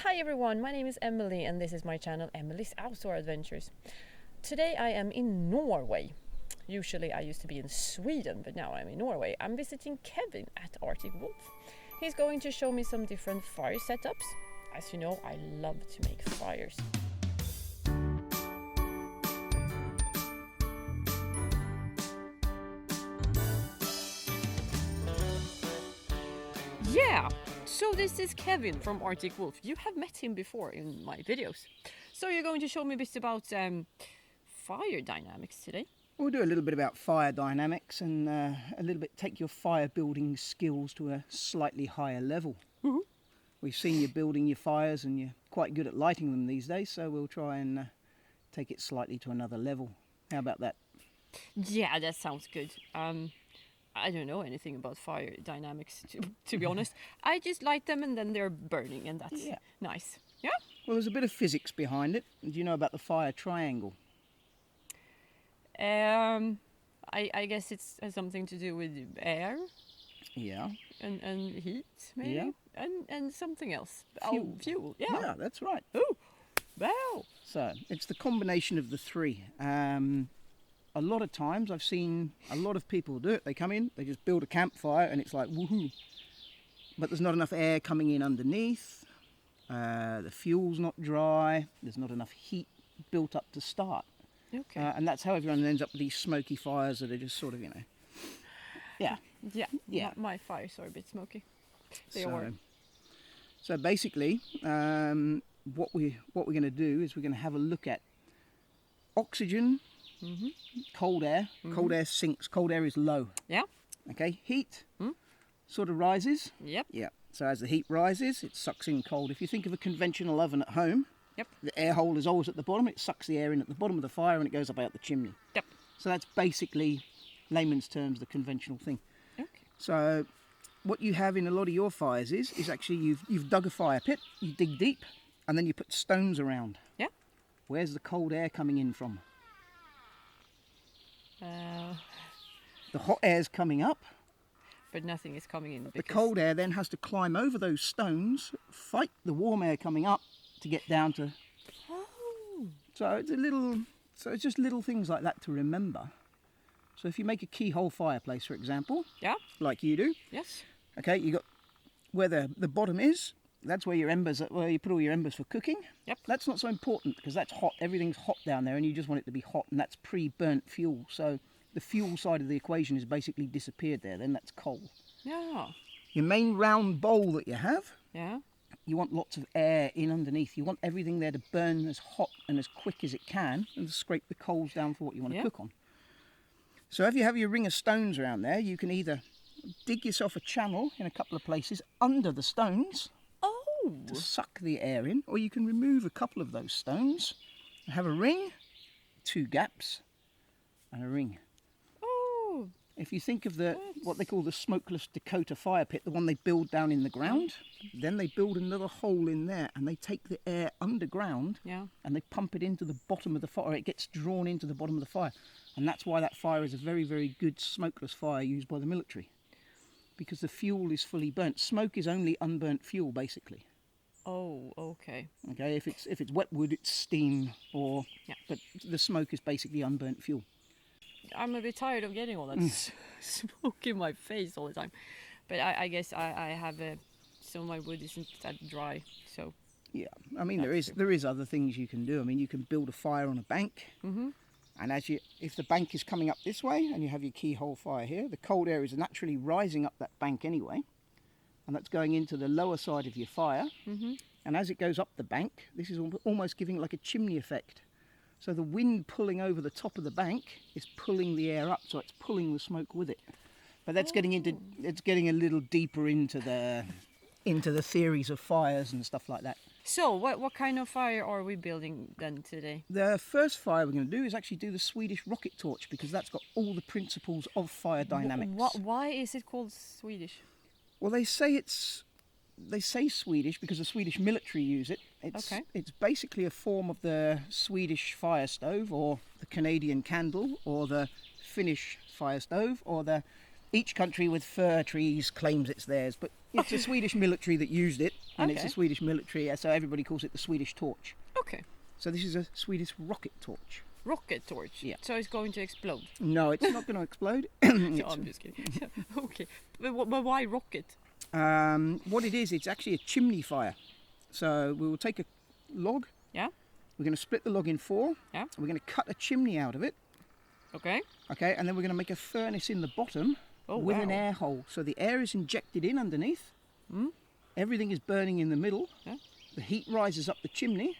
Hi everyone, my name is Emelie and this is my channel Emelie's Outdoor Adventures. Today I am in Norway. Usually I used to be in Sweden, but now I'm in Norway. I'm visiting Kevin at ArcticWolf. He's going to show me some different fire setups. As you know, I love to make fires. Yeah! So this is Kevin from ArcticWolf. You have met him before in my videos. So you're going to show me a bit about fire dynamics today? We'll do a little bit about fire dynamics and a little bit take your fire building skills to a slightly higher level. Mm-hmm. We've seen you building your fires and you're quite good at lighting them these days, so we'll try and take it slightly to another level. How about that? Yeah, that sounds good. I don't know anything about fire dynamics, to be honest. I just light them and then they're burning, and that's nice. Yeah? Well, there's a bit of physics behind it. Do you know about the fire triangle? I guess it's something to do with air. Yeah. And heat, maybe? Yeah. And something else. Fuel. Oh, fuel. Yeah. Yeah, that's right. Oh, wow. So, it's the combination of the three. A lot of times I've seen a lot of people do it. They come in, they just build a campfire and it's like woohoo. But there's not enough air coming in underneath. The fuel's not dry. There's not enough heat built up to start. Okay. And that's how everyone ends up with these smoky fires that are just sort of, yeah. Yeah. My fires are a bit smoky. They are. So basically, what we're going to do is we're going to have a look at oxygen. Mm-hmm. Cold air. Mm-hmm. Cold air sinks. Cold air is low. Yeah. Okay. Heat sort of rises. Yep. Yeah. So as the heat rises, it sucks in cold. If you think of a conventional oven at home, Yep. the air hole is always at the bottom. It sucks the air in at the bottom of the fire and it goes up out the chimney. Yep. So that's basically, layman's terms, the conventional thing. Okay. So what you have in a lot of your fires is actually you've dug a fire pit, you dig deep, and then you put stones around. Yeah. Where's the cold air coming in from? The hot air's coming up. But nothing is coming in. The cold air then has to climb over those stones, fight the warm air coming up to get down to. Oh. So it's just little things like that to remember. So if you make a keyhole fireplace, for example, Yeah. like you do, Yes. okay, you got where the bottom is. That's where where you put all your embers for cooking. Yep. That's not so important because that's hot. Everything's hot down there, and you just want it to be hot, and that's pre-burnt fuel. So the fuel side of the equation is basically disappeared there. Then that's coal. Yeah. Your main round bowl that you have, Yeah. you want lots of air in underneath. You want everything there to burn as hot and as quick as it can, and to scrape the coals down for what you want to cook on. So if you have your ring of stones around there, you can either dig yourself a channel in a couple of places under the stones to suck the air in, or you can remove a couple of those stones and have a ring, 2 gaps, and a ring. Oh. If you think of what they call the smokeless Dakota fire pit, the one they build down in the ground, then they build another hole in there and they take the air underground and they pump it into the bottom of the fire. It gets drawn into the bottom of the fire. And that's why that fire is a very, very good smokeless fire used by the military. Because the fuel is fully burnt. Smoke is only unburnt fuel, basically. Oh, okay. Okay, if it's wet wood, it's steam, but the smoke is basically unburnt fuel. I'm a bit tired of getting all that smoke in my face all the time. But I guess I have so my wood isn't that dry, so... Yeah, I mean, there is other things you can do. I mean, you can build a fire on a bank. Mm-hmm. And if the bank is coming up this way and you have your keyhole fire here, the cold air is naturally rising up that bank anyway. And that's going into the lower side of your fire. Mm-hmm. And as it goes up the bank, this is almost giving it like a chimney effect. So the wind pulling over the top of the bank is pulling the air up, so it's pulling the smoke with it. But that's getting a little deeper into the theories of fires and stuff like that. So what kind of fire are we building then today? The first fire we're going to do is actually do the Swedish rocket torch, because that's got all the principles of fire dynamics. Why is it called Swedish? Well, they say Swedish because the Swedish military use it. It's basically a form of the Swedish fire stove, or the Canadian candle, or the Finnish fire stove, or each country with fir trees claims it's theirs. But It's the Swedish military that used it, and it's Okay. the Swedish military, so everybody calls it the Swedish torch. Okay. So this is a Swedish rocket torch. Rocket torch. Yeah. So it's going to explode. No, it's not going to explode. No, I'm just kidding. Okay. But why rocket? What it is, it's actually a chimney fire. So we will take a log. Yeah. We're going to split the log in 4. Yeah. We're going to cut a chimney out of it. Okay. Okay, and then we're going to make a furnace in the bottom with an air hole. So the air is injected in underneath. Everything is burning in the middle. Yeah. The heat rises up the chimney.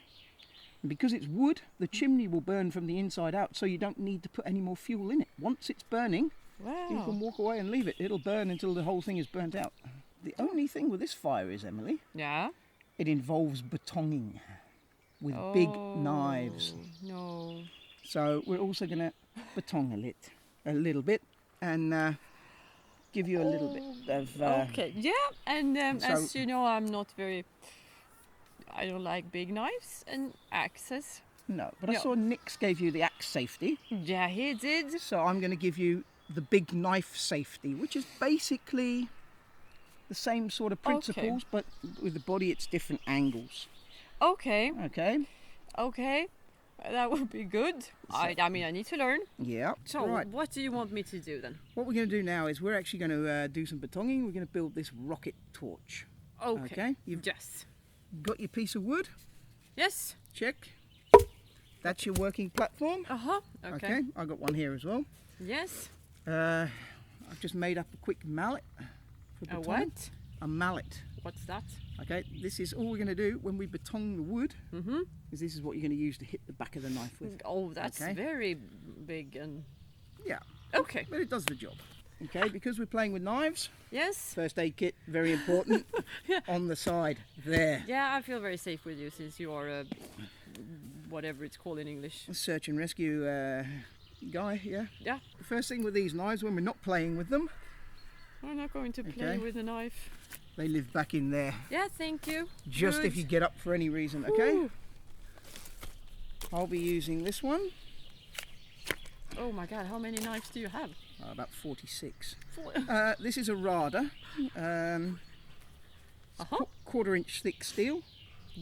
And because it's wood, the chimney will burn from the inside out, so you don't need to put any more fuel in it. Once it's burning, you can walk away and leave it. It'll burn until the whole thing is burnt out. The only thing with this fire is, Emelie, Yeah. it involves betonging with big knives. No. So we're also going to betong a little bit, and give you a little bit of... Okay. Yeah. And so- as you know, I don't like big knives and axes. No, but I No. saw Nix gave you the axe safety, Yeah, he did. so I'm going to give you the big knife safety, which is basically the same sort of principles, but with the body it's different angles. Okay. Okay? Okay. That would be good. I mean, I need to learn. Yeah. So, right. what do you want me to do then? What we're going to do now is we're actually going to do some betonging. We're going to build this rocket torch. Okay. You've Yes. got your piece of wood. Yes. Check. That's your working platform. Uh-huh. Okay. I got one here as well. Yes. I've just made up a quick mallet. For A betoning. what? A mallet. What's that? Okay, this is all we're going to do when we betong the wood. Mm-hmm. Is this is what you're going to use to hit the back of the knife with. Oh, that's Okay. very big and... Yeah, Okay. but it does the job. Okay, because we're playing with knives, Yes. first aid kit, very important, on the side, there. Yeah, I feel very safe with you since you are a... whatever it's called in English. Search and rescue guy, yeah. Yeah. The first thing with these knives, when we're not playing with them, I'm not going to play Okay. with a knife. they live back in there. Yeah, thank you. Just Good. if you get up for any reason, okay? Ooh. I'll be using this one, Oh my god, how many knives do you have? about 46. 4. This is a Rada, Uh-huh. quarter-inch thick steel.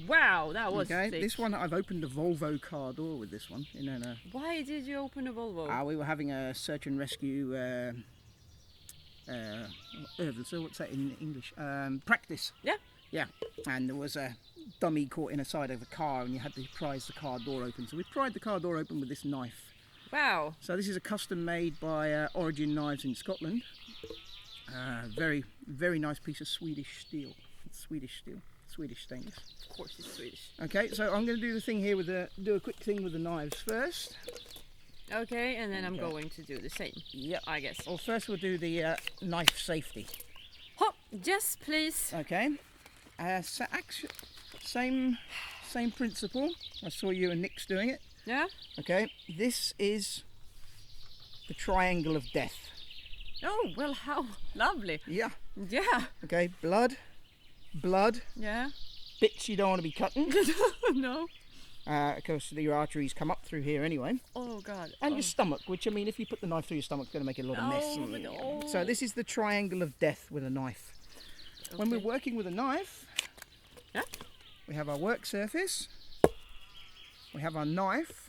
Wow, that was Okay, thick. this one I've opened a Volvo car door with this one. You know, Why did you open a Volvo? we were having a search and rescue. So what's that in English? Practice. Yeah. Yeah, and there was a dummy caught in a side of a car, and you had to prise the car door open. So we pried the car door open with this knife. Wow. So this is a custom made by Origin Knives in Scotland. Very, very nice piece of Swedish steel. Swedish steel. Swedish stainless. Of course it's Swedish. Okay, so I'm going to do the thing here do a quick thing with the knives first. Okay, and then I'm Okay. going to do the same. Yep. I guess. Well, first we'll do the knife safety. Hop, yes, please. Okay. So same principle. I saw you and Nix doing it. Yeah. Okay. This is the triangle of death. Oh, well, how lovely. Yeah. Yeah. Okay. Blood, Yeah. bits you don't want to be cutting. No. Of course, your arteries come up through here anyway. Oh God. And oh. your stomach, which I mean, if you put the knife through your stomach, it's going to make a lot of mess. Oh, no. So this is the triangle of death with a knife. When we're Okay. working with a knife, Yeah. we have our work surface, we have our knife.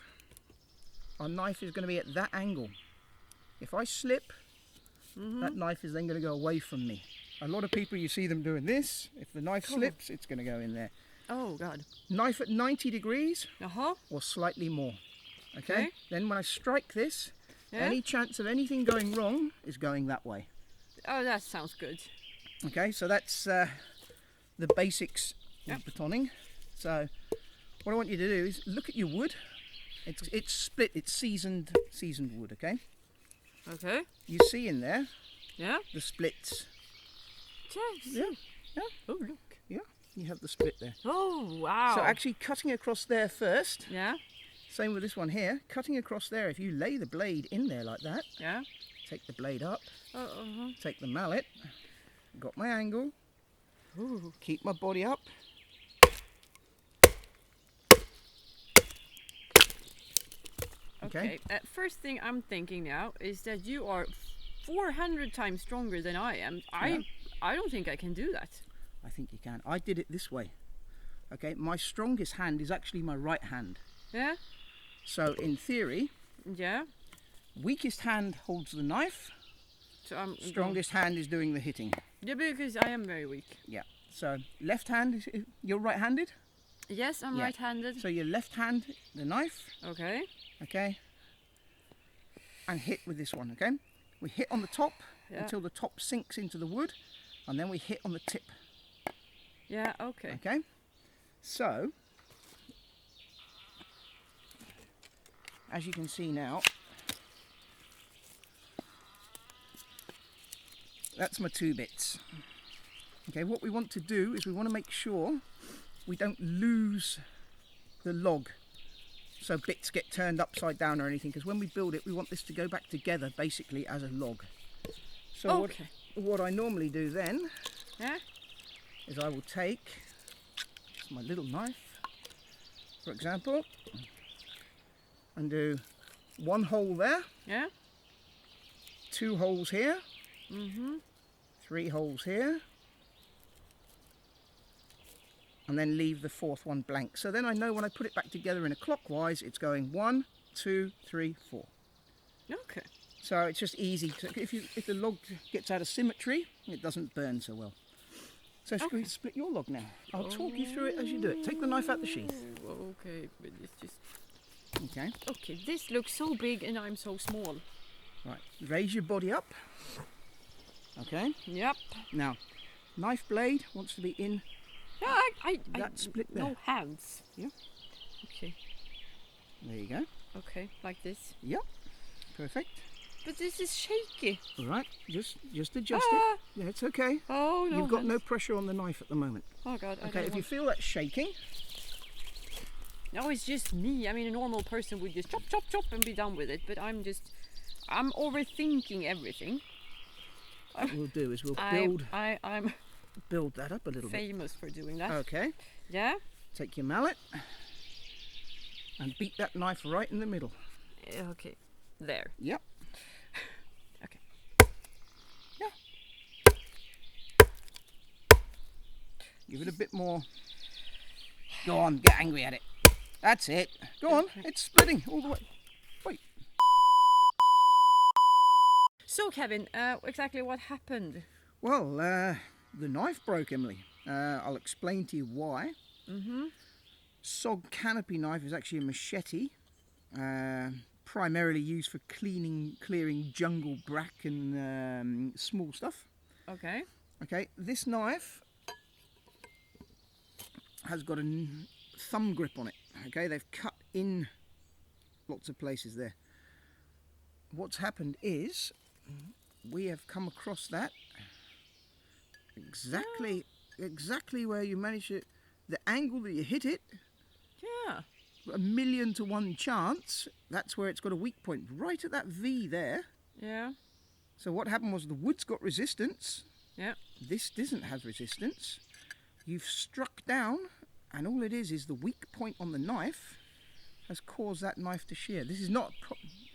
Our knife is going to be at that angle. If I slip, that knife is then going to go away from me. A lot of people, you see them doing this. If the knife slips, it's going to go in there. Oh God. Knife at 90 degrees Uh-huh. or slightly more. Okay? Okay. Then when I strike this, Yeah. any chance of anything going wrong is going that way. Oh, that sounds good. Okay, so that's the basics Yep. of betoning. So what I want you to do is look at your wood. It's split, it's seasoned wood, okay? Okay. You see in there Yeah. the splits. Yes. Yeah, Oh look. you have the split there. Oh wow. So actually cutting across there first, Yeah. same with this one here, cutting across there, if you lay the blade in there like that, Yeah. take the blade up, Uh-huh. take the mallet, got my angle, Ooh. keep my body up. Okay. First thing I'm thinking now is that you are 400 times stronger than I am. I don't think I can do that. I think you can. I did it this way. Okay, my strongest hand is actually my right hand. Yeah? So in theory, Yeah. weakest hand holds the knife, So I'm strongest hand is doing the hitting. Yeah, because I am very weak. Yeah. So left hand, you're right-handed? Yes, I'm Yeah. right-handed. So your left hand, the knife, Okay. okay, and hit with this one, okay? We hit on the top until the top sinks into the wood, and then we hit on the tip, Yeah, okay. okay? So, as you can see now, that's my 2 bits. Okay, what we want to do is we want to make sure we don't lose the log so bits get turned upside down or anything, because when we build it we want this to go back together basically as a log. So Okay. what I normally do then Yeah? is I will take my little knife, for example, and do 1 hole there, Yeah? 2 holes here, Mm-hmm. 3 holes here, and then leave the 4th one blank. So then I know when I put it back together in a clockwise, it's going 1, 2, 3, 4. Okay. So it's just easy to, if the log gets out of symmetry, it doesn't burn so well. So Okay. split your log now. I'll talk you through it as you do it. Take the knife out the sheath. Oh, okay, but it's just... Okay. Okay, this looks so big and I'm so small. Right. Raise your body up. Okay. Yep. Now, knife blade wants to be in Yeah, I that split there. no hands. Yeah. Okay. There you go. Okay, like this. Yep. Perfect. But this is shaky. All right. Just adjust Ah! it. Yeah, it's okay. Oh no. You've got no hands. pressure on the knife at the moment. Oh god. I Okay. don't If you want... feel that shaking, No, it's just me. I mean, a normal person would just chop, chop, chop and be done with it. But I'm overthinking everything. what we'll do is we'll I'm build that up a little bit. famous for doing that. Okay. Yeah. Take your mallet and beat that knife right in the middle. Okay. There. Yep. Okay. Yeah. Give it a bit more. Go on, get angry at it. That's it. Go on, it's splitting all the way. Wait. So, Kevin, exactly what happened? Well, the knife broke, Emelie. I'll explain to you why. Mm-hmm. Sog canopy knife is actually a machete, primarily used for clearing jungle brack and small stuff. Okay. Okay, this knife has got a thumb grip on it. Okay, they've cut in lots of places there. What's happened is we have come across that exactly where you manage it, the angle that you hit it, Yeah. 1,000,000 to 1 chance. That's where it's got a weak point, right at that V there. Yeah. So what happened was the wood's got resistance. Yeah. This doesn't have resistance. You've struck down, and all it is the weak point on the knife has caused that knife to shear. This is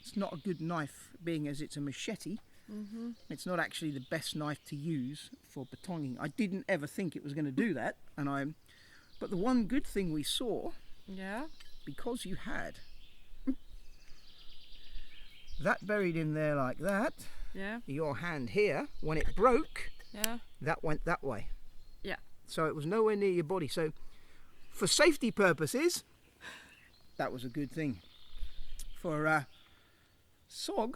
it's not a good knife, being as it's a machete. Mm-hmm. It's not actually the best knife to use for batonging. I didn't ever think it was going to do that, but the one good thing we saw, Yeah. because you had that buried in there like that, Yeah. your hand here, when it broke, Yeah. that went that way. Yeah. So it was nowhere near your body. So for safety purposes, that was a good thing. For Sog,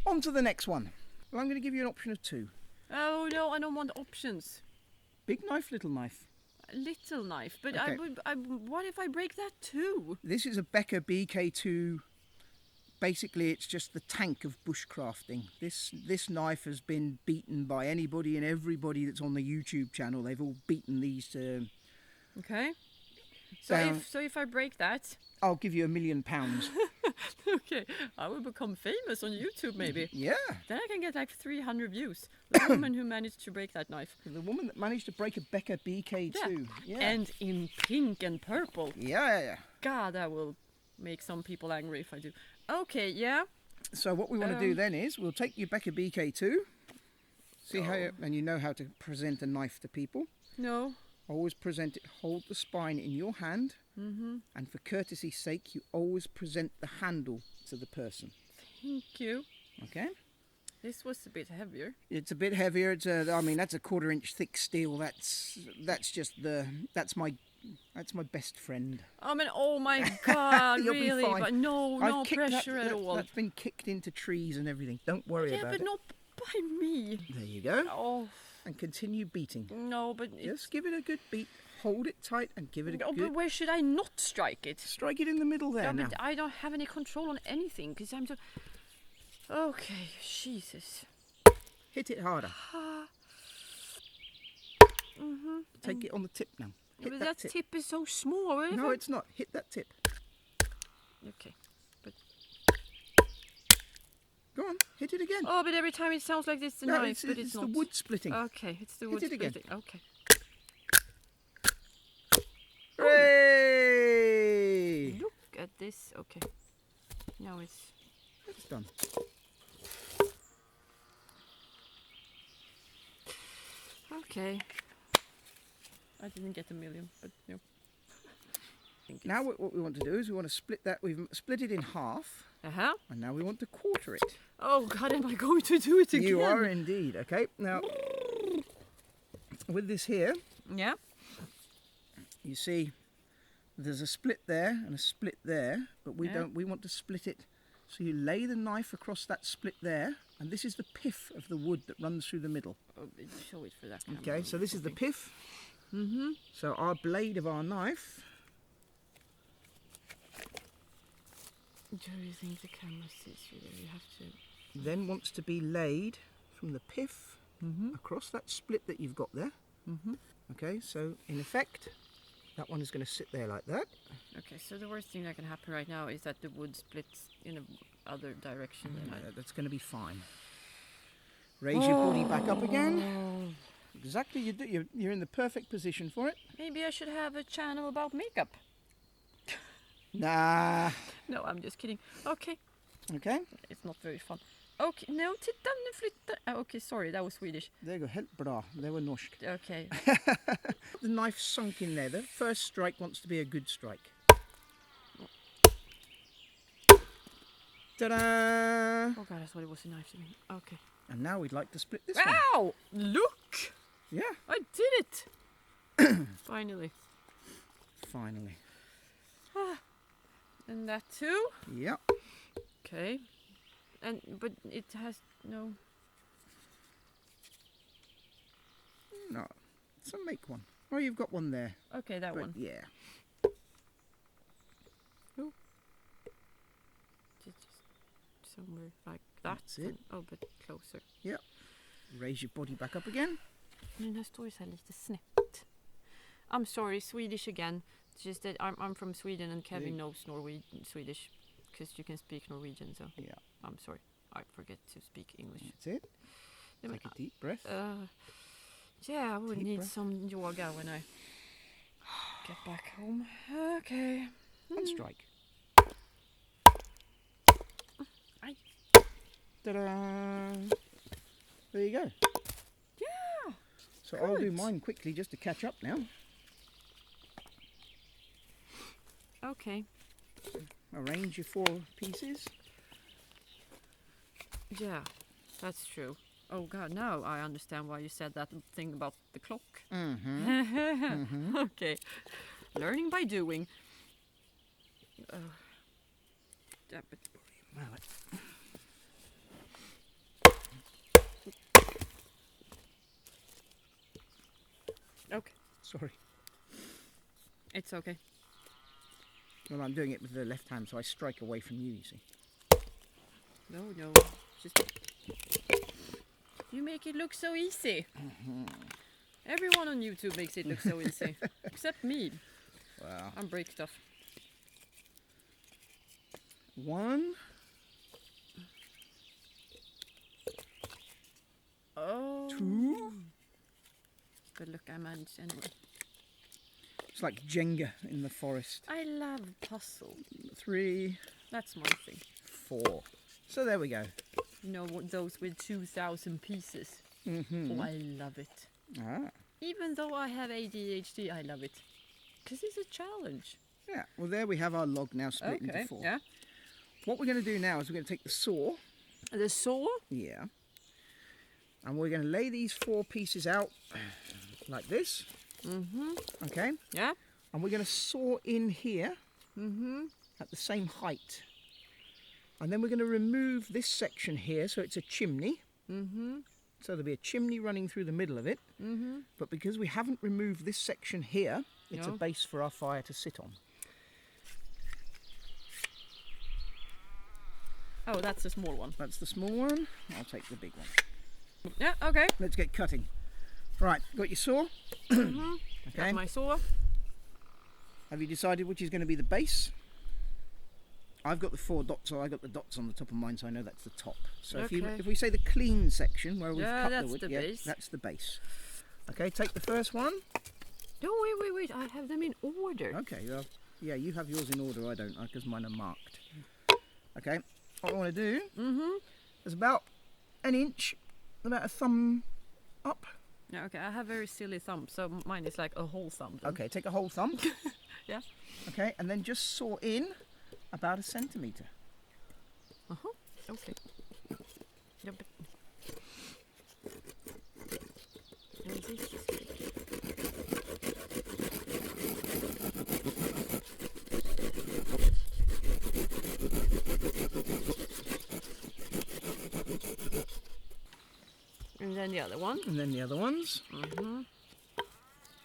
on to the next one. Well, I'm going to give you an option of 2. Oh no, I don't want options. Big knife, little knife. A little knife, but Okay. what if I break that too? This is a Becker BK2. Basically, it's just the tank of bushcrafting. This knife has been beaten by anybody and everybody that's on the YouTube channel. They've all beaten these to... Okay. So Down. if I break that, I'll give you £1,000,000. okay, I will become famous on YouTube maybe. Yeah. Then I can get like 300 views. The woman who managed to break that knife. The woman that managed to break a Becker BK2. Yeah. And in pink and purple. Yeah. God, that will make some people angry if I do. Okay, yeah. So what we want to do then is we'll take your Becker BK2, See how, and you know how to present a knife to people. No. Always present it, hold the spine in your hand, and for courtesy's sake, you always present the handle to the person. Thank you. Okay? This was a bit heavier. It's a bit heavier. It's I mean, that's a 1/4 inch thick steel. That's my best friend. I mean, oh my God, You'll be really? fine. But no pressure at all. That's been kicked into trees and everything. Don't worry about it. Yeah, but not by me. There you go. Oh. And continue beating. No, but Just give it a good beat. Hold it tight and give it a good... But where should I not strike it? Strike it in the middle there now. But I don't have any control on anything because I'm so... Okay, Jesus. Hit it harder. Take it on the tip now. Hit But that tip is so small. No, it's not. Hit that tip. Okay. But... Go on, hit it again. Oh, but every time it sounds like this, the No, knife, but it's not. the wood splitting. Okay, it's the wood Hit it again. splitting. Okay. Hooray! Look at this. Okay. Now it's done. Okay. I didn't get a million, but no. Now what we want to do is we want to split that. We've split it in half. And now we want to quarter it. Oh God, am I going to do it again? You are indeed. Okay. Now, with this here, yeah, you see, there's a split there and a split there, but we don't. We want to split it. So you lay the knife across that split there, and this is the pith of the wood that runs through the middle. Oh, show it for that camera. Okay. So this is the pith. So our blade of our knife. Do you think the camera sees you? You have to. Then wants to be laid from the pith across that split that you've got there. Okay, so in effect, that one is going to sit there like that. Okay, so the worst thing that can happen right now is that the wood splits in a other direction. That's going to be fine. Raise your body back up again. Exactly, you're in the perfect position for it. Maybe I should have a channel about makeup. Nah. No, I'm just kidding. Okay. Okay. It's not very fun. Okay, no, titta nu flyttar... Okay, sorry, that was Swedish. There you go, helt bra. Det var norskt. Okay. The knife sunk in there. The first strike wants to be a good strike. Ta-da! Oh God, I thought it was a knife. Okay. And now we'd like to split this one. Wow! Look! Yeah. I did it! Finally. Finally. And that too? Yep. Okay. But it has no... No. So make one. Oh, you've got one there. Okay, that one. Yeah. Oh. Just somewhere like that. That's it. Oh, but closer. Yep. Raise your body back up again. Den här står ju så här lite snett. I'm sorry, Swedish again. It's just that I'm from Sweden and Kevin knows Swedish because you can speak Norwegian, so yeah. I'm sorry. I forget to speak English. That's it. Take a deep breath. Yeah, I would need some yoga when I get back home. Okay. One strike. Ta-da! There you go. Yeah. So good. I'll do mine quickly just to catch up now. Okay. Arrange your 4 pieces. Yeah, that's true. Oh God, now I understand why you said that thing about the clock. Okay. Learning by doing. Yeah, but okay. Sorry. It's okay. Well, I'm doing it with the left hand, so I strike away from you, you see. No, just... You make it look so easy. Everyone on YouTube makes it look so easy. Except me. Wow. I break stuff. 1. Oh. 2. Good luck, I managed anyway. It's like Jenga in the forest. I love puzzle. 3. That's my thing. 4. So there we go. You know, those with 2,000 pieces. Oh, I love it. Ah. Even though I have ADHD, I love it. This is a challenge. Yeah, well there we have our log now split into 4. Yeah. What we're going to do now is we're going to take the saw. The saw? Yeah. And we're going to lay these 4 pieces out like this. Okay. Yeah. And we're going to saw in here at the same height. And then we're going to remove this section here so it's a chimney. So there'll be a chimney running through the middle of it. But because we haven't removed this section here, it's a base for our fire to sit on. Oh, that's the small one. That's the small one. I'll take the big one. Yeah, okay. Let's get cutting. Right, got your saw? Okay. That's my saw. Have you decided which is going to be the base? I've got the 4 dots, so I got the dots on the top of mine, so I know that's the top. So if we say the clean section where we've cut the wood, base. That's the base. Okay, take the first one. No, wait. I have them in order. Okay, well, yeah, you have yours in order. I don't, because mine are marked. Okay, what I want to do is about an inch, about a thumb up. Yeah, okay, I have very silly thumbs, so mine is like a whole thumb. Then. Okay, take a whole thumb. Yeah. Okay, and then just saw in about 1 centimetre. Okay. Yeah, but... No, this is good. And then the other one. And then the other ones.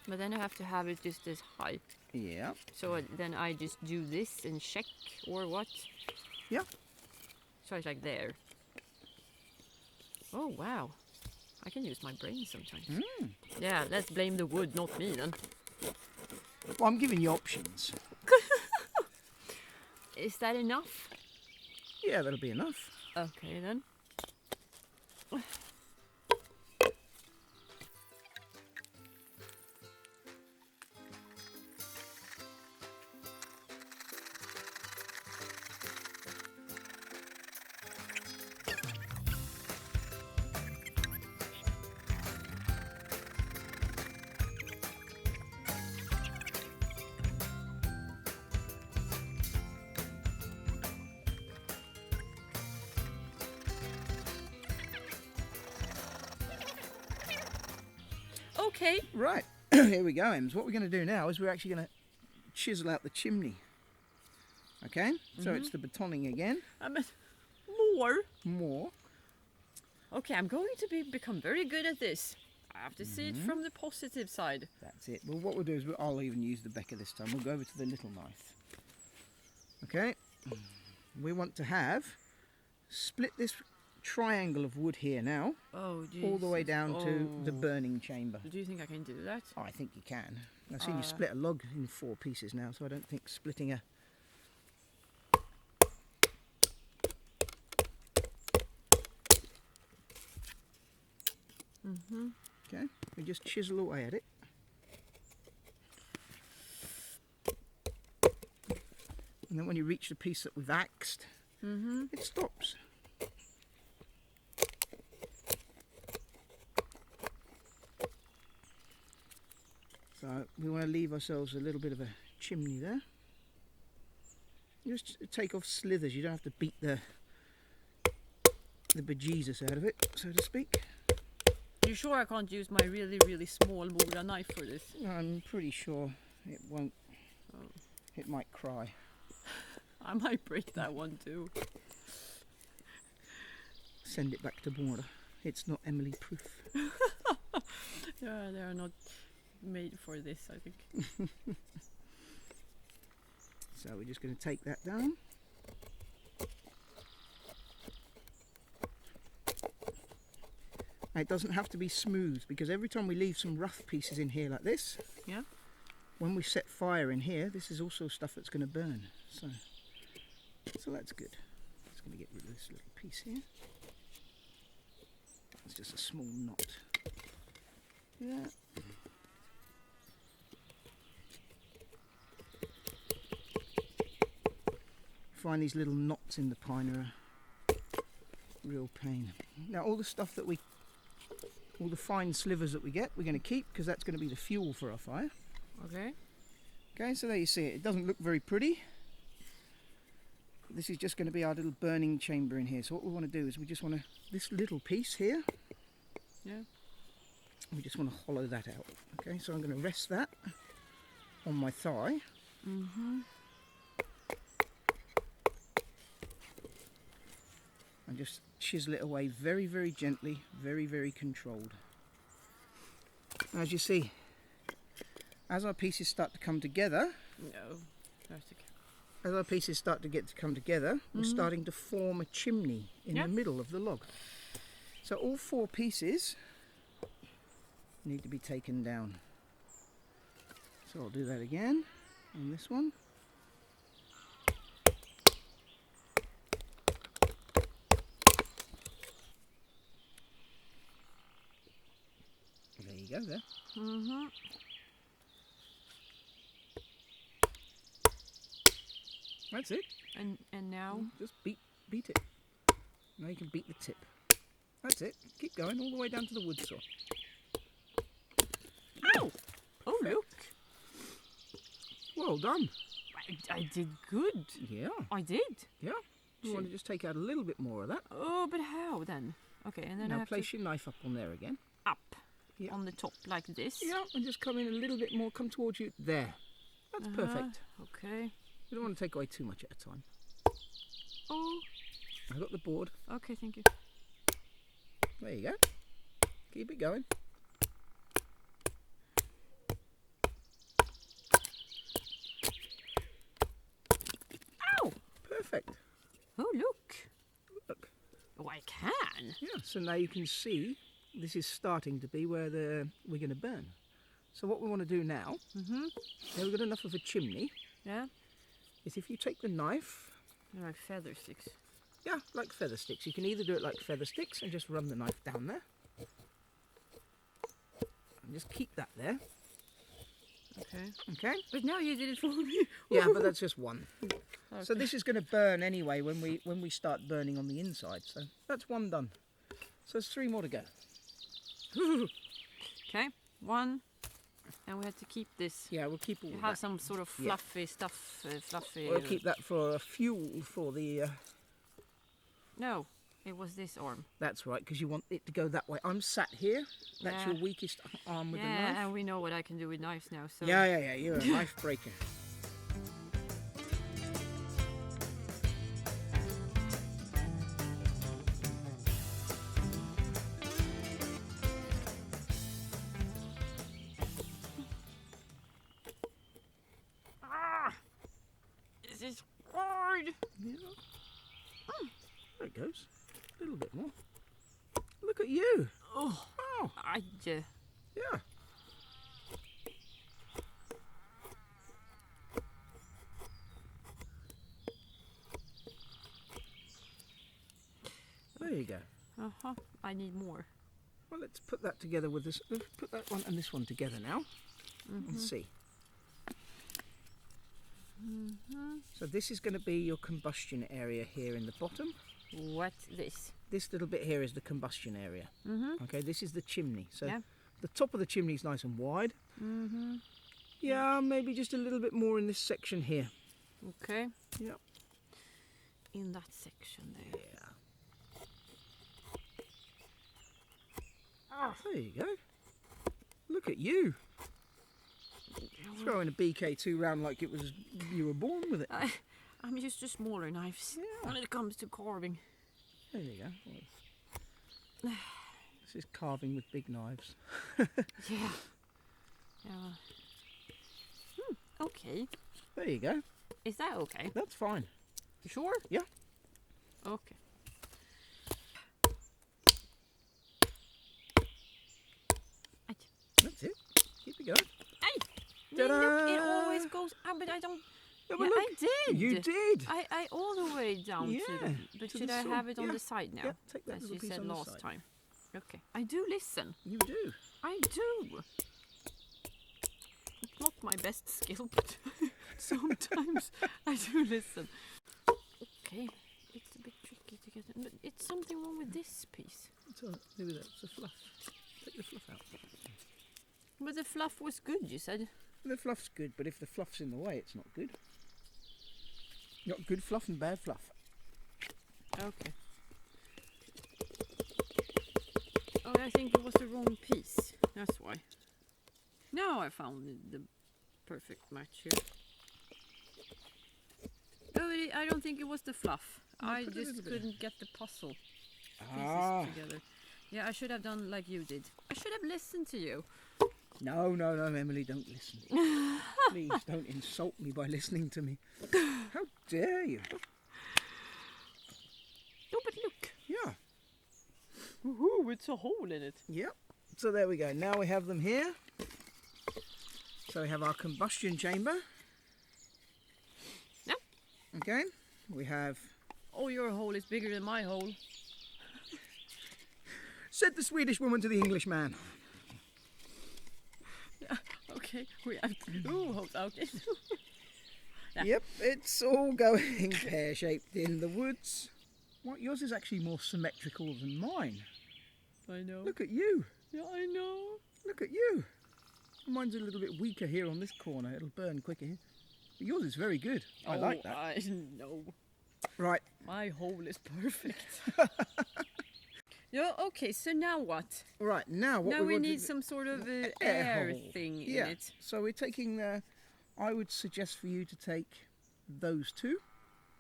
But then I have to have it just this high. Yeah. So then I just do this and check, or what? Yeah. So it's like there. Oh, wow. I can use my brain sometimes. Yeah, let's blame the wood, not me then. Well, I'm giving you options. Is that enough? Yeah, that'll be enough. Okay then. Okay. Right, here we go, Ems. What we're going to do now is we're actually going to chisel out the chimney. Okay, so it's the betoning again. More. Okay, I'm going to become very good at this. I have to see it from the positive side. That's it. Well, what we'll do is I'll even use the Becca this time. We'll go over to the little knife. Okay, we want to have split this triangle of wood here now, all the way down to the burning chamber. Do you think I can do that? I think you can. I've seen you split a log in 4 pieces now, so I don't think splitting a... Okay, we just chisel away at it. And then when you reach the piece that we've axed, it stops. So we want to leave ourselves a little bit of a chimney there. Just take off slithers, you don't have to beat the bejesus out of it, so to speak. You sure I can't use my really, really small Mora knife for this? I'm pretty sure it won't. It might cry. I might break that one too. Send it back to Mora. It's not Emelie proof. Yeah, they are not made for this, I think. So we're just going to take that down. Now it doesn't have to be smooth, because every time we leave some rough pieces in here like this, when we set fire in here, this is also stuff that's going to burn. So that's good. Just going to get rid of this little piece here. It's just a small knot. Yeah. Find these little knots in the pine are a real pain. Now all the stuff that we all the fine slivers that we get, we're going to keep because that's going to be the fuel for our fire. Okay. Okay, so there you see it. It doesn't look very pretty. This is just going to be our little burning chamber in here. So what we want to do is we just want to, this little piece here, Yeah. we just want to hollow that out. Okay, so I'm going to rest that on my thigh. Mm-hmm. And just chisel it away very, very gently, very, very controlled. As you see, as our pieces start to come together, No. Plastic. as our pieces start to come together, we're starting to form a chimney in Yeah. the middle of the log. So all 4 pieces need to be taken down. So I'll do that again on this one. There you go there. Mm-hmm. That's it. And now? Just beat it. Now you can beat the tip. That's it. Keep going all the way down to the wood saw. Ow! Oh, look. Well done. I did good. Yeah. I did. Yeah. You want to just take out a little bit more of that. Oh, but how then? Okay, and then I Now have place to your knife up on there again. up Yeah. on the top like this. Yeah, and just come in a little bit more. Come towards you. There. That's perfect. Okay. You don't want to take away too much at a time. Oh, I've got the board. okay, thank you. There you go. Keep it going. Ow! Perfect. Oh, look. Look. Oh, I can. Yeah, so now you can see this is starting to be where we're going to burn. So what we want to do now, Mm-hmm. now we've got enough of a chimney, Yeah. is if you take the knife, They're like feather sticks. yeah, like feather sticks. You can either do it like feather sticks and just run the knife down there. And just keep that there, Okay. okay? But now you did it for me. Yeah, but that's just one. Okay. So this is going to burn anyway when we start burning on the inside. So that's one done. So there's 3 more to go. Okay, 1. And we have to keep this. Yeah, we'll keep all You of have that. some sort of fluffy stuff. Fluffy. We'll keep that for fuel for the... No, it was this arm. That's right, because you want it to go that way. I'm sat here. That's Yeah. your weakest arm with the Yeah, knife. and we know what I can do with knives now. So. Yeah, you're a knife breaker. This is hard. Yeah. There it goes. A little bit more. Look at you. Oh, Oh, yeah. yeah. There you go. Uh-huh. I need more. Well, let's put that together with this. Let's put that one and this one together now and see. So this is going to be your combustion area here in the bottom. What's this? This little bit here is the combustion area. Okay, this is the chimney. So Yeah. the top of the chimney is nice and wide. Yeah, maybe just a little bit more in this section here. Okay. Yep. In that section there. Yeah. There you go. Look at you. Throwing a BK2 round like it was you were born with it. I'm used to smaller knives Yeah. when it comes to carving. There you go. Well, this is carving with big knives. Yeah. Okay. There you go. Is that okay? That's fine. You sure? Yeah. Okay. That's it. Keep it going. Hey! Ta-da! Look, it always goes up, but I don't... Yeah, Yeah, but look, I did! you did. I all the way down to Yeah, the... But to should the I saw. have it on Yeah, the side now? yeah, take that as little you piece said on the last side. time. Okay. I do listen. You do. I do. It's not my best skill, but sometimes I do listen. Okay. It's a bit tricky to get... But it's something wrong with this piece. So maybe that's a fluff. Take fluff was good, you said. The fluff's good, but if the fluff's in the way, it's not good. You got good fluff and bad fluff. Okay. Oh, I think it was the wrong piece. That's why. Now I found the perfect match here. Oh, I don't think it was the fluff. I just couldn't get the puzzle pieces together. Yeah, I should have done like you did. I should have listened to you. No, Emelie, don't listen. Please don't insult me by listening to me. How dare you? Oh, but look. Yeah. Woohoo, it's a hole in it. Yep. So there we go. Now we have them here. So we have our combustion chamber. Yeah. Okay. We have... Oh, your hole is bigger than my hole. Said the Swedish woman to the English man. Yeah, okay. We have two holes. Okay. Yeah. Yep, it's all going pear-shaped in the woods. What, yours is actually more symmetrical than mine. I know. Look at you. Yeah, I know. Look at you. Mine's a little bit weaker here on this corner. It'll burn quicker here. But yours is very good. I like that. I know. Right. My hole is perfect. Yeah, okay, so now what? Right, now what Now we want need to some sort of air hole. thing in Yeah. it. So we're taking I would suggest for you to take those two.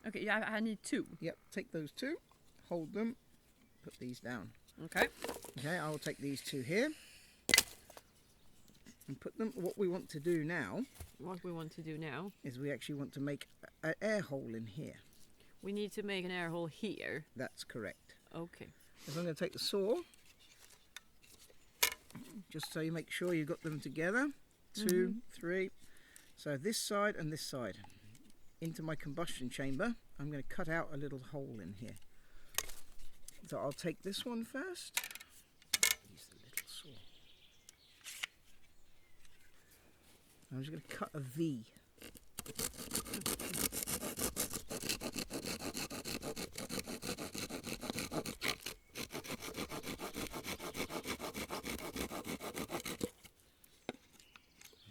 Okay, yeah, I need two. Yep, take those two, hold them, put these down. Okay. Okay, I will take these two here and put them. What we want to do now What we want to do now, is we actually want to make an air hole in here. we need to make an air hole here. That's correct. Okay. So I'm going to take the saw, just so you make sure you've got them together. 2, 3. So this side and this side. Into my combustion chamber, I'm going to cut out a little hole in here. So I'll take this one first. Use the little saw. I'm just going to cut a V.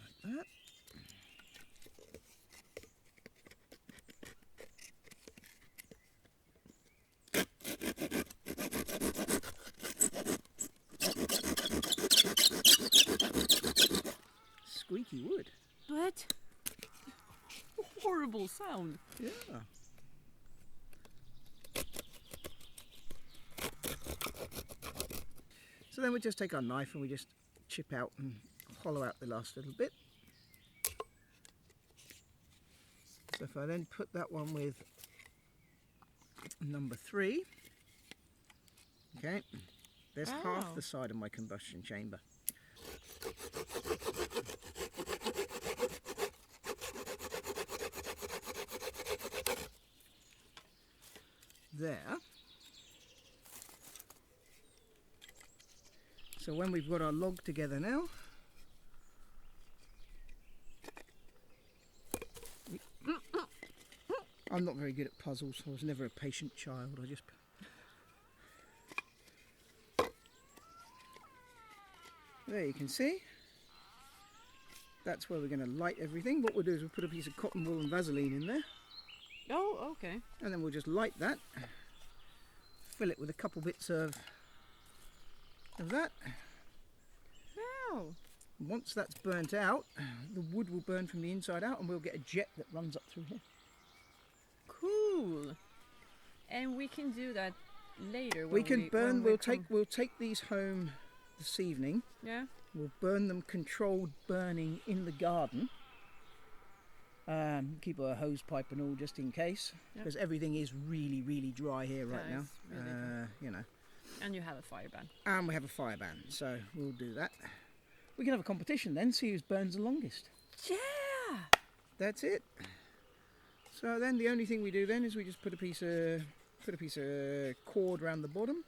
Like that. Squeaky wood. What? Horrible sound. Yeah. So then we just take our knife and we just chip out and hollow out the last little bit. So if I then put that one with number 3, okay, there's half the side of my combustion chamber. There. So when we've got our log together now, I'm not very good at puzzles. I was never a patient child. I just... There you can see. That's where we're going to light everything. What we'll do is we'll put a piece of cotton wool and Vaseline in there. Oh, okay. And then we'll just light that. Fill it with a couple bits of that. Wow. Once that's burnt out, the wood will burn from the inside out and we'll get a jet that runs up through here. Cool. And we can do that later. We can burn, we'll come... take these home this evening. Yeah. We'll burn them controlled burning in the garden. Keep a hose pipe and all just in case, because everything is really, really dry here right now. Really you know. And you have a fire ban. And we have a fire ban, so we'll do that. We can have a competition then, see who burns the longest. Yeah. That's it. So then the only thing we do then is we just put a piece of cord around the bottom,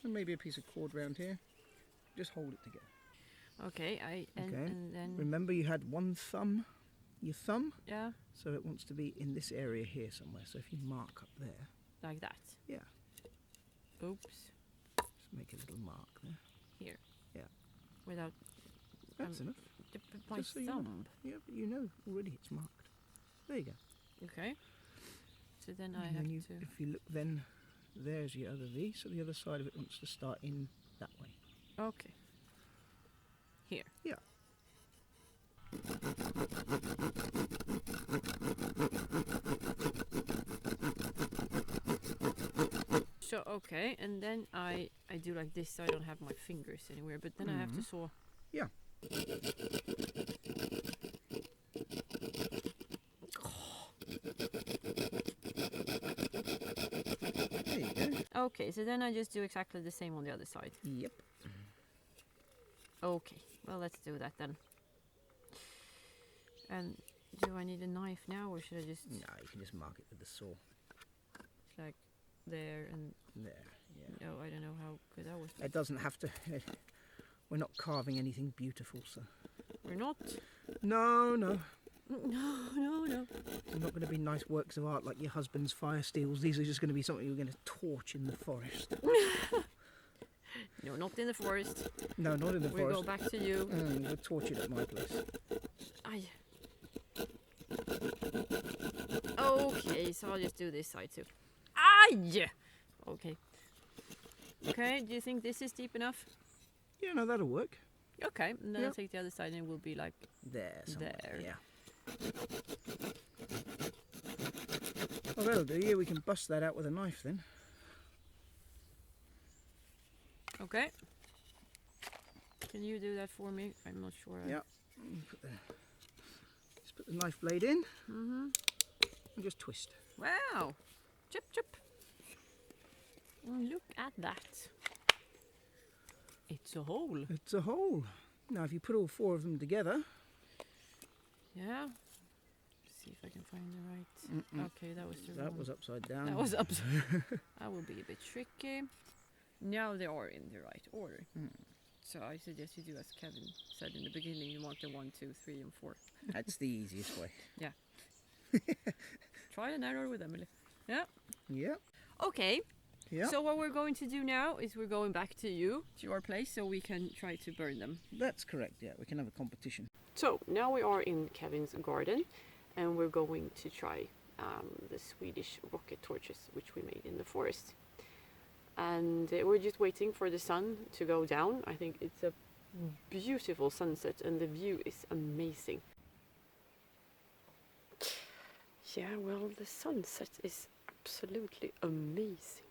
and maybe a piece of cord around here. Just hold it together. Okay. And then. Remember, you had one thumb. Your thumb, Yeah. so it wants to be in this area here somewhere. So if you mark up there, Like that. yeah, Oops. just make a little mark there. Here. Yeah, Without. that's enough. my Just so you know. thumb. Yeah, but you know already it's marked. There you go. Okay. So then I And have then to. if you look, then there's your other V. So the other side of it wants to start in that way. Okay. Here. Yeah. So okay, and then I do like this, so I don't have my fingers anywhere. But then I have to saw. Yeah. There you go. Okay, so then I just do exactly the same on the other side. Yep. Okay, well let's do that then. And do I need a knife now, or should I just No, you can just mark it with the saw. like there and There. Yeah. no? I don't know how good that was. It doesn't have to. We're not carving anything beautiful, so. We're not. No, no. No. They're not going to be nice works of art like your husband's fire steels. These are just going to be something you're going to torch in the forest. No, not in the forest. No, not in the We forest. go back to you. We'll torch it at my place. Aye. Okay, so I'll just do this side too. Aye! Okay. Okay, do you think this is deep enough? Yeah, no, that'll work. Okay, and then Yeah. I'll take the other side and it will be like There. somewhere, there. Yeah. Well, that'll do. Yeah, we can bust that out with a knife then. Okay. Can you do that for me? I'm not sure. Yeah. Just put the knife blade in Mm-hmm. and just twist. Wow. Chip, chip. Look at that. It's a hole. It's a hole. Now, if you put all four of them together, Yeah. See if I can find the right. Okay, that was the that wrong. was upside down. That was upside. That will be a bit tricky. Now they are in the right order. So I suggest you do as Kevin said in the beginning. You want the 1, 2, 3, and 4. That's the easiest way. Try and error with Emelie. Yeah. Yeah. Okay. Yeah. So what we're going to do now is we're going back to your place, so we can try to burn them. That's correct. Yeah, we can have a competition. So now we are in Kevin's garden, and we're going to try the Swedish rocket torches, which we made in the forest. And we're just waiting for the sun to go down. I think it's a beautiful sunset, and the view is amazing. Yeah, well, the sunset is absolutely amazing.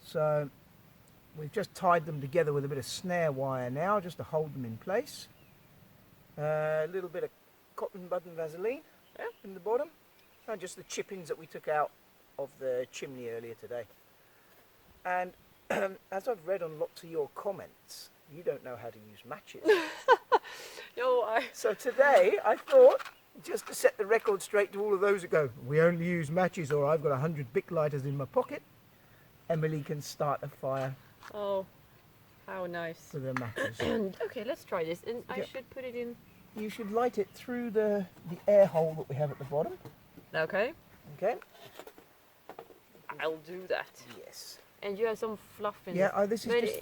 So we've just tied them together with a bit of snare wire now, just to hold them in place. A little bit of cotton bud and Vaseline in the bottom, and just the chippings that we took out of the chimney earlier today. And as I've read on lots of your comments, you don't know how to use matches. No, So today I thought, just to set the record straight to all of those that go, we only use matches, or I've got 100 Bic lighters in my pocket, Emelie can start a fire Oh, how nice. with her matches. Okay, let's try this. And I Yeah. should put it in. You should light it through the air hole that we have at the bottom. Okay. Okay? I'll do that. Yes. And you have some fluff in Yeah, it.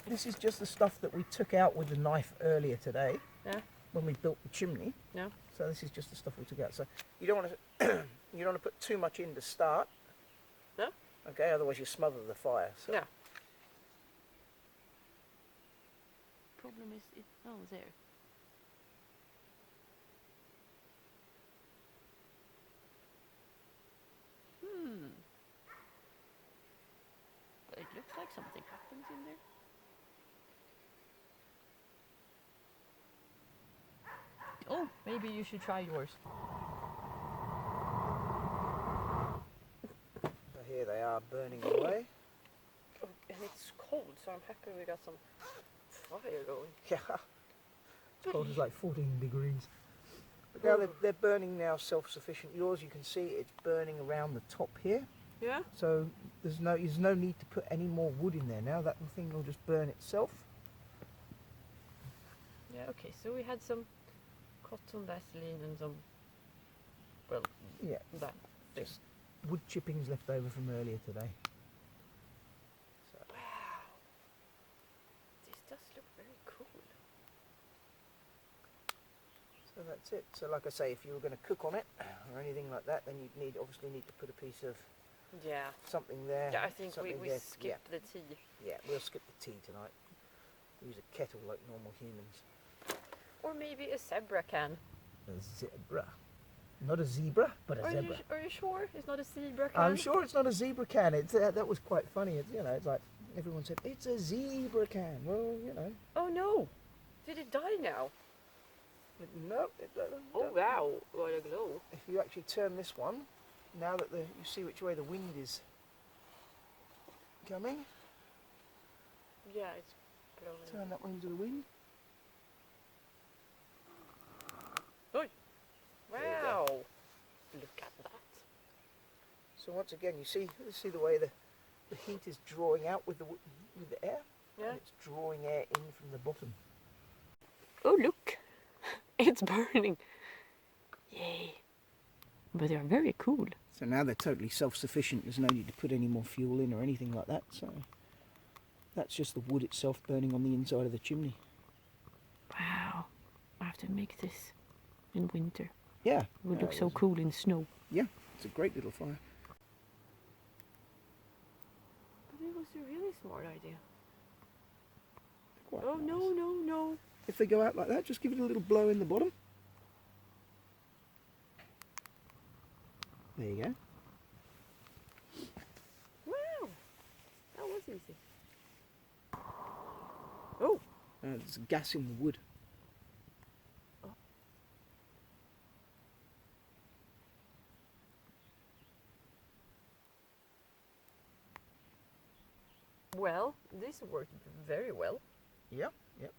this is just the stuff that we took out with the knife earlier today Yeah. when we built the chimney. Yeah. So this is just the stuff we took out. So you don't want to you don't want to put too much in to start. No. Okay, otherwise you smother the fire. So Yeah. Problem is, there. But it looks like something happens in there. Oh, maybe you should try yours. So here they are burning away. Oh, and it's cold, so I'm happy we got some fire going. Yeah. It's cold, it's like 14 degrees. But now they're burning now self-sufficient. Yours, you can see it's burning around the top here. Yeah? So there's no need to put any more wood in there now. That thing will just burn itself. Yeah, okay, so we had some cotton Vaseline and some, well, Yeah, that thing. just wood chippings left over from earlier today. So, Wow. This does So that's it. So like I say, if you were going to cook on it or anything like that, then you'd obviously need to put a piece of something there. Yeah, I think we there. skip the tea. Yeah, we'll skip the tea tonight. Use a kettle like normal humans. Or maybe a zebra can. A zebra. Not a zebra, but a zebra. Are you sure it's not a zebra can? I'm sure it's not a zebra can. It's that was quite funny. It's, you know, it's like everyone said it's a zebra can. Well, you know. Oh no! Did it die now? No, it doesn't. Oh wow! What a glow! If you actually turn this one, now that you see which way the wind is coming, Yeah, it's blowing. turn that one into the wind. Oh! There you Wow! go. Look at that. So once again, you see the way the heat is drawing out with the air. Yeah. And it's drawing air in from the bottom. Oh look! It's burning. Yay! But they are very cool. So now they're totally self-sufficient. There's no need to put any more fuel in or anything like that. So that's just the wood itself burning on the inside of the chimney. Wow! I have to make this in winter. Yeah. It would look so was- cool in snow. Yeah, it's a great little fire. But it was a really smart idea. Quite Oh nice. no, no, no. If they go out like that, just give it a little blow in the bottom. There you go. Wow! That was easy. Oh! There's gas in the wood. Well, this worked very well. Yep, yep.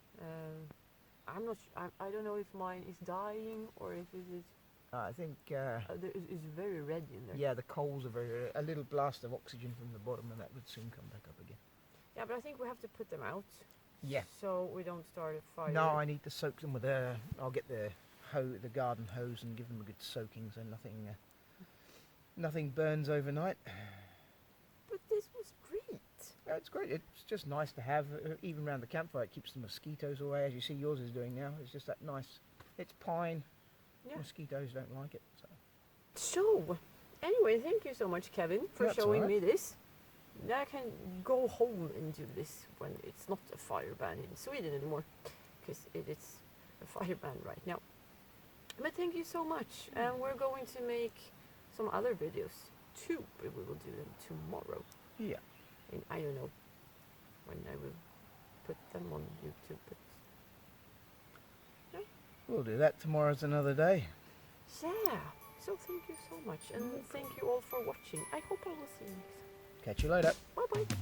I'm not. I don't know if mine is dying or if it is. I think, It's very red in there. yeah, the coals are a little blast of oxygen from the bottom, and that would soon come back up again. Yeah, but I think we have to put them out. Yeah. So we don't start a fire. No, I need to soak them with I'll get the garden hose and give them a good soaking, so nothing burns overnight. But this was great. Yeah, it's great. It's just nice to have, even around the campfire. It keeps the mosquitoes away, as you see yours is doing now. It's just that nice. It's pine. Yeah. Mosquitoes don't like it. So. So, anyway, thank you so much, Kevin, for That's showing all me this. Now I can go home and do this when it's not a fire ban in Sweden anymore, because it is a fire ban right now. But thank you so much, and we're going to make some other videos too, but we will do them tomorrow. Yeah. And I don't know when I will put them on YouTube, but We'll do that. Tomorrow's another day. yeah. So thank you so much, and thank you all for watching. I hope I will see you next time. Catch you later. Bye bye.